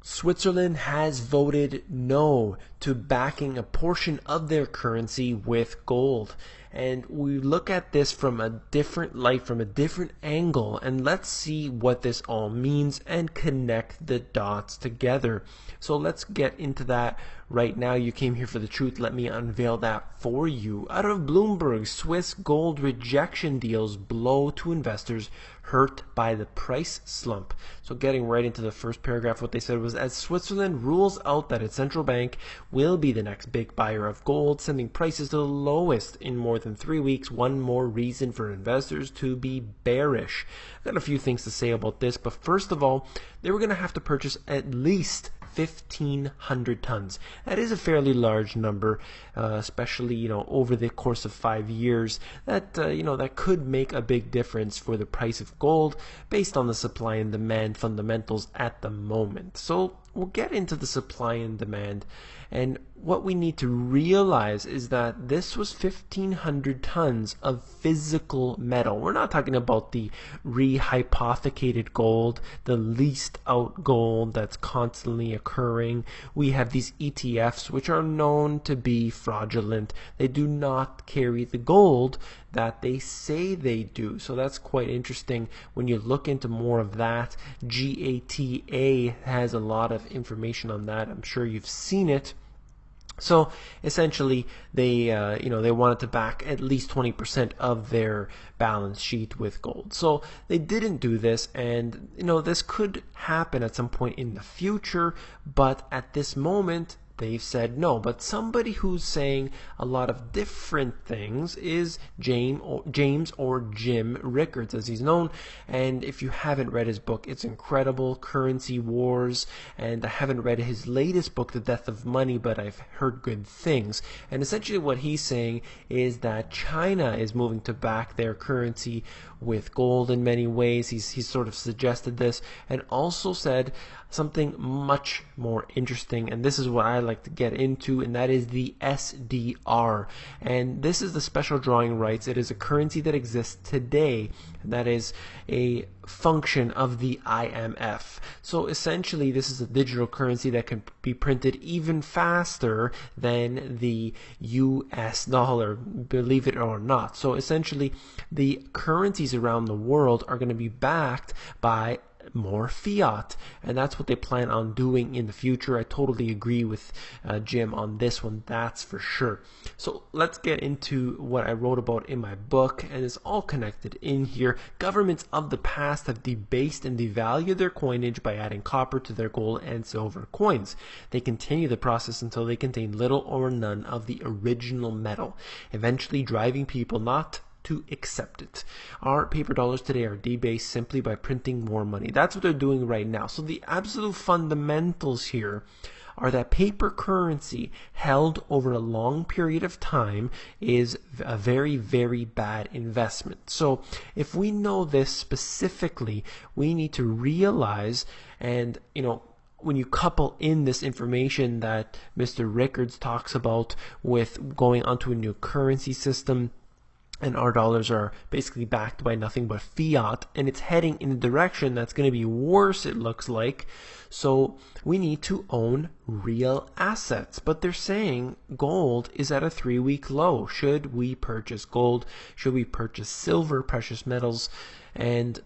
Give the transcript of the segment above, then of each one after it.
Switzerland has voted no to backing a portion of their currency with gold. And we look at this from a different light, from a different angle, and let's see what this all means and connect the dots together. So let's get into that right now. You came here for the truth. Let me unveil that for you. Out of Bloomberg, Swiss gold rejection deals blow to investors hurt by the price slump. So getting right into the first paragraph, what they said was, as Switzerland rules out that its central bank will be the next big buyer of gold, sending prices to the lowest in more than 3 weeks, one more reason for investors to be bearish. I've got a few things to say about this, but first of all, they were going to have to purchase at least 1,500 tons. That is a fairly large number, especially over the course of 5 years. That could make a big difference for the price of gold based on the supply and demand fundamentals at the moment. So we'll get into the supply and demand. And what we need to realize is that this was 1,500 tons of physical metal. We're not talking about the rehypothecated gold, the leased out gold that's constantly occurring. We have these ETFs which are known to be fraudulent. They do not carry the gold that they say they do. So that's quite interesting when you look into more of that. GATA has a lot of information on that. I'm sure you've seen it. So essentially, they wanted to back at least 20% of their balance sheet with gold. So they didn't do this, and this could happen at some point in the future, but at this moment they've said no. But somebody who's saying a lot of different things is James or Jim Rickards, as he's known. And if you haven't read his book, it's incredible, Currency Wars. And I haven't read his latest book, The Death of Money, but I've heard good things. And essentially what he's saying is that China is moving to back their currency with gold in many ways. He's sort of suggested this, and also said something much more interesting, and this is what I like to get into, and that is the SDR. And this is the special drawing rights. It is a currency that exists today, and that is a function of the IMF. So essentially this is a digital currency that can be printed even faster than the US dollar, believe it or not. So essentially the currencies around the world are going to be backed by more fiat, and that's what they plan on doing in the future. I totally agree with Jim on this one, that's for sure. So let's get into what I wrote about in my book, and it's all connected in here. Governments of the past have debased and devalued their coinage by adding copper to their gold and silver coins. They continue the process until they contain little or none of the original metal, eventually driving people not to accept it. Our paper dollars today are debased simply by printing more money. That's what they're doing right now. So the absolute fundamentals here are that paper currency held over a long period of time is a very, very bad investment. So if we know this specifically, we need to realize, and when you couple in this information that Mr. Rickards talks about with going onto a new currency system, and our dollars are basically backed by nothing but fiat, and it's heading in a direction that's going to be worse, it looks like. So we need to own real assets. But they're saying gold is at a 3-week low. Should we purchase gold? Should we purchase silver, precious metals? And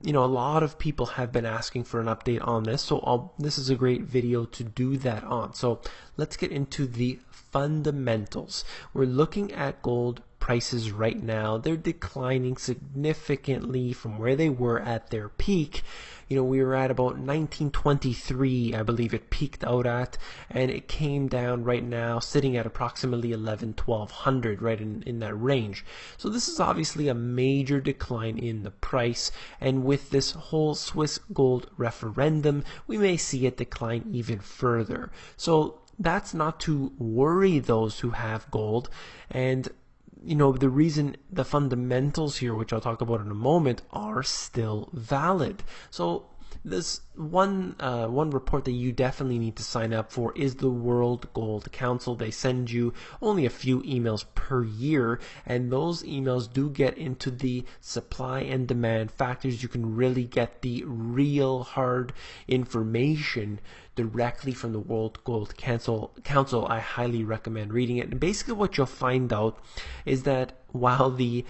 a lot of people have been asking for an update on this, so this is a great video to do that on. So let's get into the fundamentals. We're looking at gold prices right now. They're declining significantly from where they were at their peak. We were at about 1923, I believe it peaked out at, and it came down right now, sitting at approximately 1200, right in that range. So this is obviously a major decline in the price, and with this whole Swiss gold referendum, we may see it decline even further. So that's not to worry those who have gold. And the reason, the fundamentals here, which I'll talk about in a moment, are still valid. So This one report that you definitely need to sign up for is the World Gold Council. They send you only a few emails per year, and those emails do get into the supply and demand factors. You can really get the real hard information directly from the World Gold Council. I highly recommend reading it. And basically what you'll find out is that while the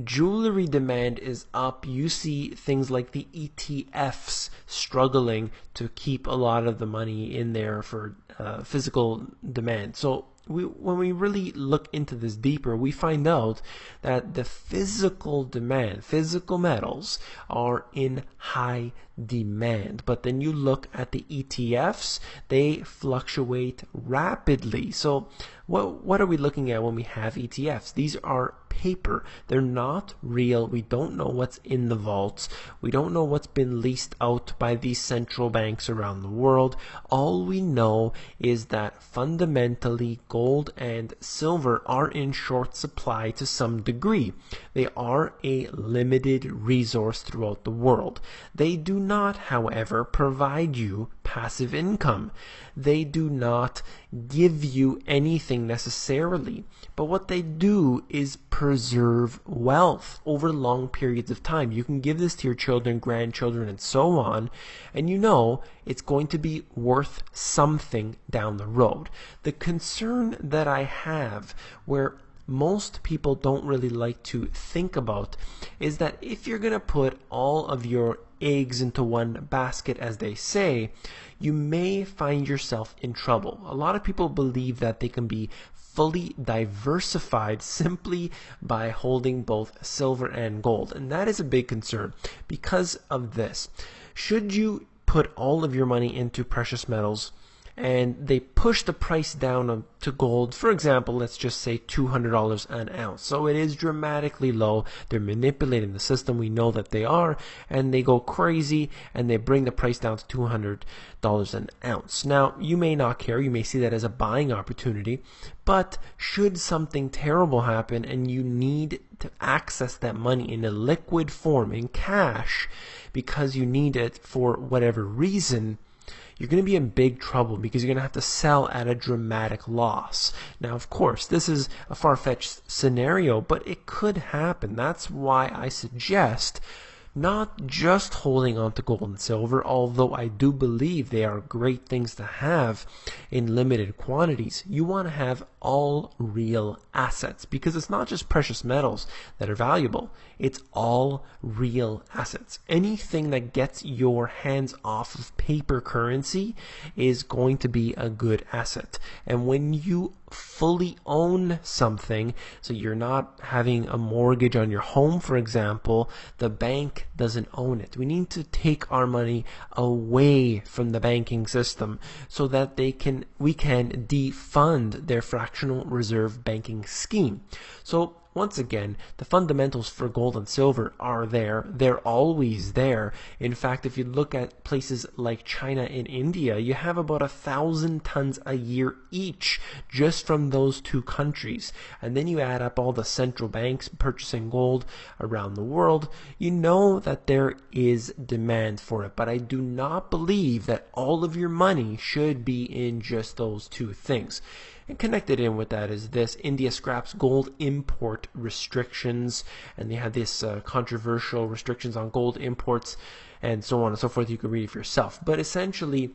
jewelry demand is up, you see things like the ETFs struggling to keep a lot of the money in there for physical demand. So when we really look into this deeper, we find out that the physical demand, physical metals, are in high demand. But then you look at the ETFs, they fluctuate rapidly. So what are we looking at when we have ETFs? These are paper. They're not real. We don't know what's in the vaults. We don't know what's been leased out by these central banks around the world. All we know is that fundamentally gold and silver are in short supply to some degree. They are a limited resource throughout the world. They do not, however, provide you passive income. They do not give you anything necessarily, but what they do is preserve wealth over long periods of time. You can give this to your children, grandchildren, and so on, and you know it's going to be worth something down the road. The concern that I have, where most people don't really like to think about, is that if you're going to put all of your eggs into one basket, as they say, you may find yourself in trouble. A lot of people believe that they can be fully diversified simply by holding both silver and gold, and that is a big concern because of this. Should you put all of your money into precious metals and they push the price down to gold, for example, let's just say $200 an ounce. So it is dramatically low. They're manipulating the system. We know that they are, and they go crazy and they bring the price down to $200 an ounce. Now, you may not care. You may see that as a buying opportunity, but should something terrible happen and you need to access that money in a liquid form, in cash, because you need it for whatever reason, you're going to be in big trouble because you're going to have to sell at a dramatic loss. Now, of course, this is a far-fetched scenario, but it could happen. That's why I suggest not just holding on to gold and silver, although I do believe they are great things to have in limited quantities. You want to have all real assets because it's not just precious metals that are valuable. It's all real assets. Anything that gets your hands off of paper currency is going to be a good asset. And when you fully own something, so you're not having a mortgage on your home, for example, the bank doesn't own it. We need to take our money away from the banking system so that we can defund their fractional reserve banking scheme. So once again, the fundamentals for gold and silver are there. They're always there. In fact, if you look at places like China and India, you have about 1,000 tons a year each just from those two countries. And then you add up all the central banks purchasing gold around the world, you know that there is demand for it. But I do not believe that all of your money should be in just those two things. And connected in with that is this: India scraps gold import restrictions, and they have this controversial restrictions on gold imports and so on and so forth. You can read it for yourself. But essentially,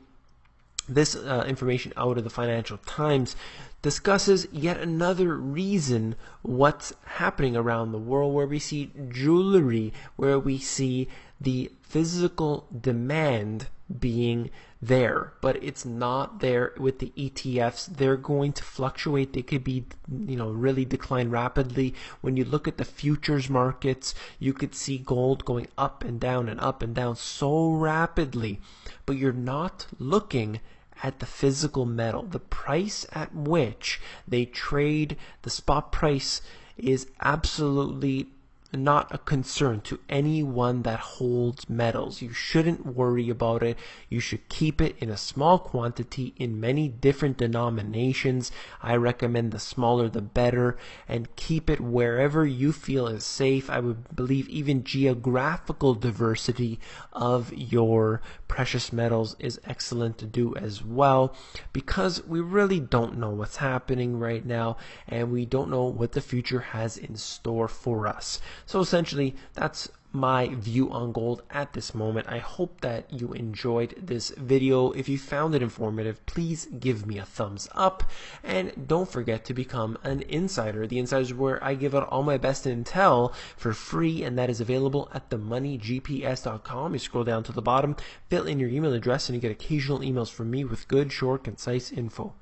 this information out of the Financial Times discusses yet another reason what's happening around the world, where we see jewelry, where we see the physical demand being there, but it's not there with the ETFs. They're going to fluctuate. They could be, really decline rapidly. When you look at the futures markets, you could see gold going up and down so rapidly, but you're not looking at the physical metal. The price at which they trade, the spot price, is absolutely not a concern to anyone that holds metals. You shouldn't worry about it. You should keep it in a small quantity in many different denominations. I recommend the smaller the better, and keep it wherever you feel is safe. I would believe even geographical diversity of your precious metals is excellent to do as well, because we really don't know what's happening right now, and we don't know what the future has in store for us. So essentially, that's my view on gold at this moment. I hope that you enjoyed this video. If you found it informative, please give me a thumbs up, and don't forget to become an insider. The Insider is where I give out all my best intel for free, and that is available at themoneygps.com. You scroll down to the bottom, fill in your email address, and you get occasional emails from me with good, short, concise info.